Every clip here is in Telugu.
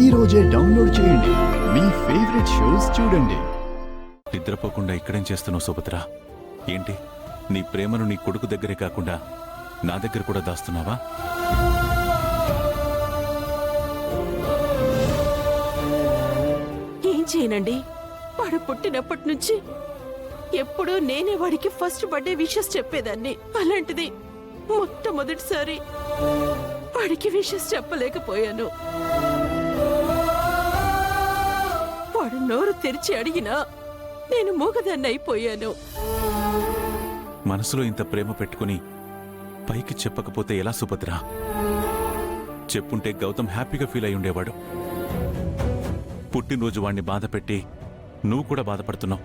ఈ రోజే డౌన్లోడ్ చేయండి. మీ ఫేవరెట్ షోస్ చూడండి. నిద్రపోకుండా ఇక్కడేం చేస్తున్నావు సుభద్ర? ఏంటి నీ ప్రేమను నీ కొడుకు దగ్గరే కాకుండా నా దగ్గర కూడా దాస్తున్నావా? ఏం చేయనండి, వాడు పుట్టినప్పటి నుంచి ఎప్పుడూ నేనే వాడికి ఫస్ట్ బర్త్డే విషెస్ చెప్పేదాన్ని. అలాంటిది మొట్టమొదటిసారి వాడికి విషెస్ చెప్పలేకపోయాను. వాడు నోరు తెరిచి అడిగినా నేను మూగదాన్ని అయిపోయాను. మనసులో ఇంత ప్రేమ పెట్టుకుని పైకి చెప్పకపోతే ఎలా సుభద్ర? చెప్పుంటే గౌతమ్ హ్యాపీగా ఫీల్ అయి ఉండేవాడు. పుట్టినరోజు వాణ్ణి బాధ పెట్టి నువ్వు కూడా బాధపడుతున్నావు.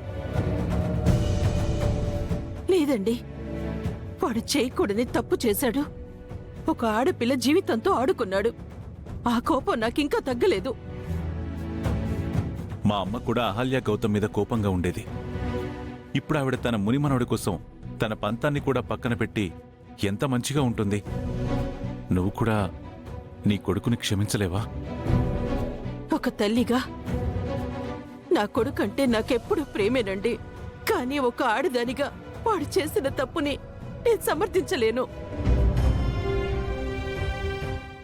లేదండి, వాడు చేయకూడని తప్పు చేశాడు. ఒక ఆడపిల్ల జీవితంతో ఆడుకున్నాడు. ఆ కోపం నాకింకా తగ్గలేదు. మా అమ్మ కూడా అహల్య గౌతమ్ మీద కోపంగా ఉండేది. ఇప్పుడు ఆవిడ తన మునిమనవుడి కోసం తన పంతాన్ని కూడా పక్కన పెట్టి ఎంత మంచిగా ఉంటుంది. నువ్వు కూడా నీ కొడుకుని క్షమించలేవా? ఒక తల్లిగా నా కొడుకంటే నాకెప్పుడు ప్రేమేనండి. కానీ ఒక ఆడదానిగా వాడు చేసిన తప్పుని నేను సమర్థించలేను.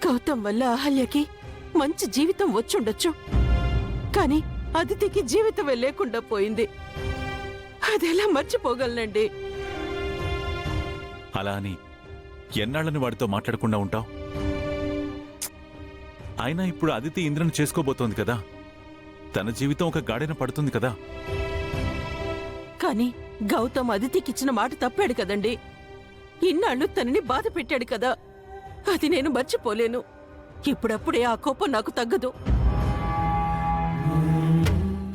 గౌతమ్ వల్ల అహల్యకి మంచి జీవితం వచ్చుండొచ్చు, కానీ అదితికి జీవితమే లేకుండా పోయింది. అదెలా మర్చిపోగలనండి? అలా అని ఎన్నాళ్ళని వాడితో మాట్లాడకుండా ఉంటావు? అయినా ఇప్పుడు అదితి ఇంద్రను చేసుకోబోతోంది కదా, తన జీవితం ఒక గాడిన పడుతుంది కదా. కానీ గౌతమ్ అదితికిచ్చిన మాట తప్పాడు కదండి. ఇన్నాళ్ళు తనని బాధ పెట్టాడు కదా, అది నేను మర్చిపోలేను. ఇప్పుడప్పుడే ఆ కోపం నాకు తగ్గదు.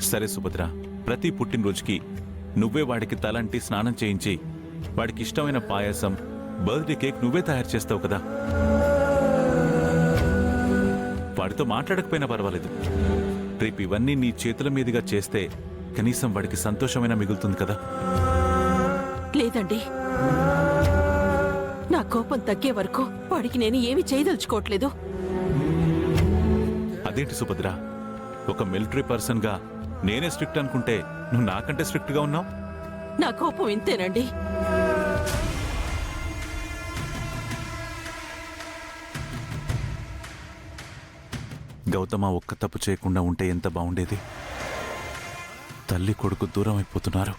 సరే సుభద్ర, ప్రతి పుట్టినరోజుకి నువ్వే వాడికి తలంటి స్నానం చేయించి వాడికి ఇష్టమైన పాయసం, బర్త్డే కేక్ నువ్వే తయారు చేస్తావు కదా. వాడితో మాట్లాడకపోయినా పర్వాలేదు. రేపు ఇవన్నీ నీ చేతుల మీదుగా చేస్తే కనీసం వాడికి సంతోషమైన మిగులుతుంది కదా. లేదండి, నా కోపం తగ్గే వరకు వాడికి నేను ఏమీ చేయదలుచుకోవట్లేదు. అదేంటి సుభద్ర, ఒక మిలిటరీ పర్సన్ గా నేనే స్ట్రిక్ట్ అనుకుంటే నువ్వు నాకంటే స్ట్రిక్ట్ గా ఉన్నావు. నా కోపం ఇంతేనండి. గౌతమ ఒక్క తప్పు చేయకుండా ఉంటే ఎంత బాగుండేది. తల్లి కొడుకు దూరం అయిపోతున్నారు.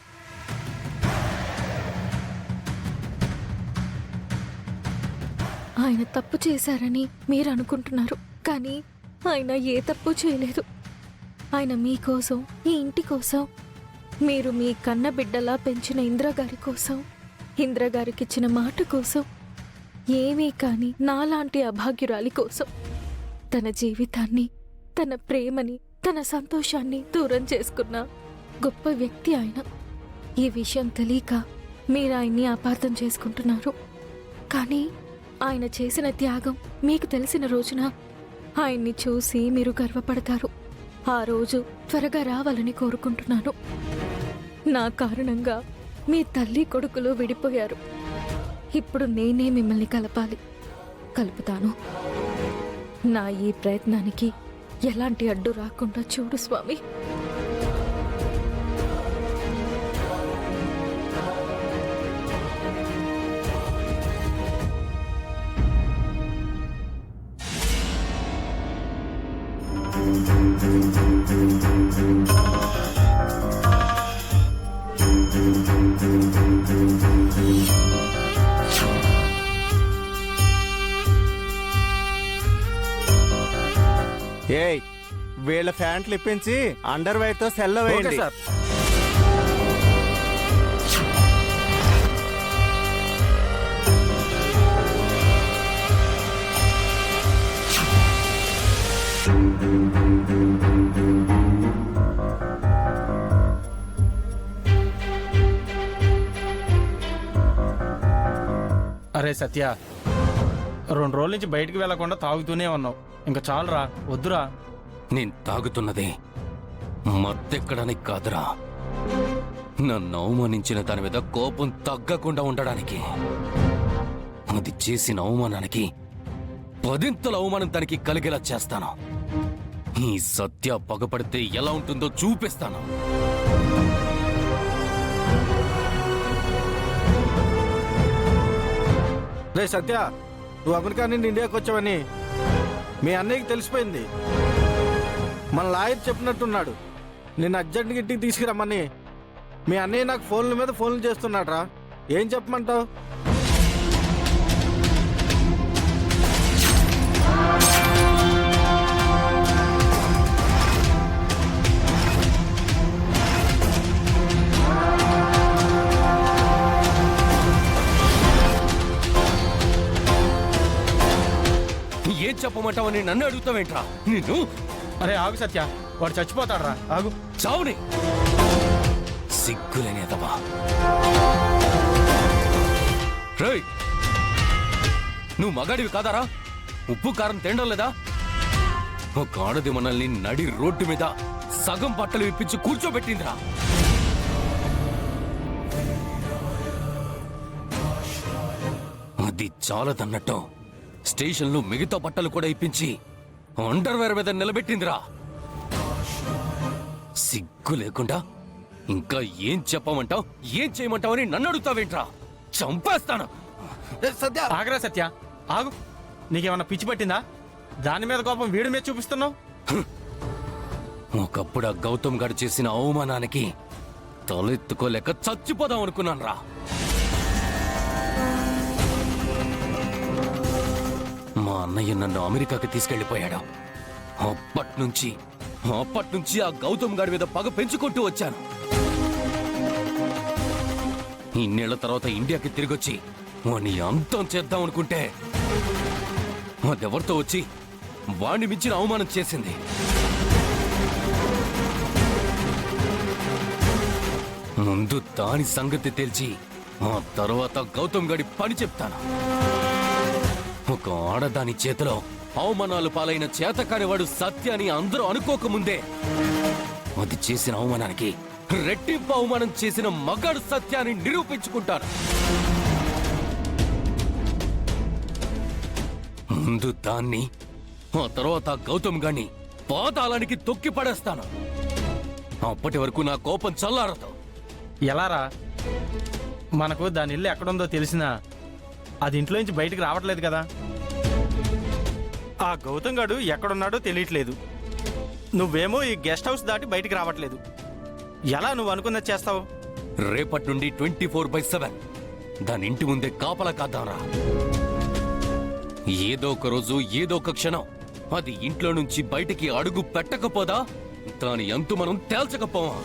ఆయన తప్పు చేశారని మీరు అనుకుంటున్నారు, కానీ ఆయన ఏ తప్పు చేయలేదు. ఆయన మీకోసం, ఈ ఇంటి కోసం, మీరు మీ కన్న బిడ్డలా పెంచిన ఇంద్రగారి కోసం, ఇంద్రగారికిచ్చిన మాట కోసం, ఏమీ కాని నాలాంటి అభాగ్యురాలి కోసం తన జీవితాన్ని, తన ప్రేమని, తన సంతోషాన్ని దూరం చేసుకున్న గొప్ప వ్యక్తి ఆయన. ఈ విషయం తెలియక మీరు ఆయన్ని అపార్థం చేసుకుంటున్నారు. కానీ ఆయన చేసిన త్యాగం మీకు తెలిసిన రోజున ఆయన్ని చూసి మీరు గర్వపడతారు. ఆ రోజు త్వరగా రావాలని కోరుకుంటున్నాను. నా కారణంగా మీ తల్లి కొడుకులు విడిపోయారు. ఇప్పుడు నేనే మిమ్మల్ని కలుపుతాను. నా ఈ ప్రయత్నానికి ఎలాంటి అడ్డు రాకుండా చూడు స్వామి. ఏయ్, వీళ్ళ ఫ్యాంట్లు ఇప్పించి అండర్ వైర్ తో సెల్ల వేయండి. అరే సత్య, 2 రోజుల నుంచి బయటికి వెళ్లకుండా తాగుతూనే ఉన్నావు. ఇంకా చాలురా, వద్దురా. నేను తాగుతున్నది మత్తెక్కడానికి కాదురా, నన్ను అవమానించిన దాని మీద కోపం తగ్గకుండా ఉండడానికి. అది చేసిన అవమానానికి 10ంతల అవమానం తనకి కలిగేలా చేస్తాను. ఈ సత్య పగపడితే ఎలా ఉంటుందో చూపిస్తాను. రే సత్య, నువ్వు అమెరికా నుండి ఇండియాకి వచ్చావని మీ అన్నయ్యకి తెలిసిపోయింది. మన లాయర్ చెప్పినట్టున్నాడు, నిన్ను అర్జెంట్గా ఇంటికి తీసుకురమ్మని. మీ అన్నయ్య నాకు ఫోన్ల మీద ఫోన్లు చేస్తున్నాడు రా. ఏం చెప్పమంటావు? ఏం చెప్పమంటావని నన్ను అడుగుతావేంట్రా? నిన్ను అరే ఆగు సత్య, వాడు చచ్చిపోతాడు రా. ఆగు. చావుని సిగ్గులేనేదవా. రేయ్, నువ్వు మగాడివి కాదారా? ఉప్పు కారం తినడం లేదా? ఒక ఆడది మనల్ని నడి రోడ్డు మీద సగం బట్టలు విప్పించి కూర్చోబెట్టిందిరా. అది చాలదన్నట్టు స్టేషన్లో మిగతా బట్టలు కూడా ఇప్పించి అండర్వేర్ మీద నిలబెట్టిందిరా. సిగ్గు లేకుండా ఇంకా ఏం చెప్పమంటావు, ఏం చేయమంటావని నన్ను అడుగుతావేంట్రా? చంపేస్తాను. సత్య ఆగరా సత్య, ఆగు. నీకేమన్నా పిచ్చి పట్టిందా? దాని మీద కోపం వీడి మీద చూపిస్తున్నావు. ఒకప్పుడు ఆ గౌతమ్ గారు చేసిన అవమానానికి తలెత్తుకోలేక చచ్చిపోదాం అనుకున్నాను రా. మా అన్నయ్య నన్ను అమెరికాకి తీసుకెళ్లిపోయాడు. అప్పట్నుంచి ఆ గౌతమ్ గారి మీద పగ పెంచుకుంటూ వచ్చాను. ఇన్నేళ్ల తర్వాత ఇండియాకి తిరిగొచ్చి వాణ్ణి అంతం చేద్దాం అనుకుంటే అదెవరితో వచ్చి వాణ్ణి మించిన అవమానం చేసింది. ముందు దాని సంగతి తెలిసి ఆ తర్వాత గౌతమ్ గారి పని చెప్తాను. ఒక ఆడదాని చేతిలో అవమానాలు పాలైన చేతకానివాడు సత్య అని అందరూ అనుకోకముందే అది చేసిన అవమానానికి రెట్టింపు అవమానం చేసిన మగాడు సత్యాన్ని నిరూపించుకుంటాను. ముందు దాన్ని, ఆ తర్వాత గౌతమ్ గాన్ని పాతాళానికి తొక్కి పడేస్తాను. అప్పటి వరకు నా కోపం చల్లారదు. ఎలారా? మనకు దాని ఇల్లు ఎక్కడుందో తెలిసినా అది ఇంట్లో నుంచి బయటికి రావట్లేదు కదా. ఆ గౌతమ్ గాడు ఎక్కడున్నాడో తెలియట్లేదు. నువ్వేమో ఈ గెస్ట్ హౌస్ దాటి బయటికి రావట్లేదు. ఎలా నువ్వు అనుకున్నది చేస్తావు? రేపటి నుండి 24/7 దాని ఇంటి ముందే కాపలా కాద్దాంరా. ఏదో ఒక రోజు, ఏదో ఒక క్షణం అది ఇంట్లో నుంచి బయటికి అడుగు పెట్టకపోదా దాని అంతు మనం తేల్చకపోవా.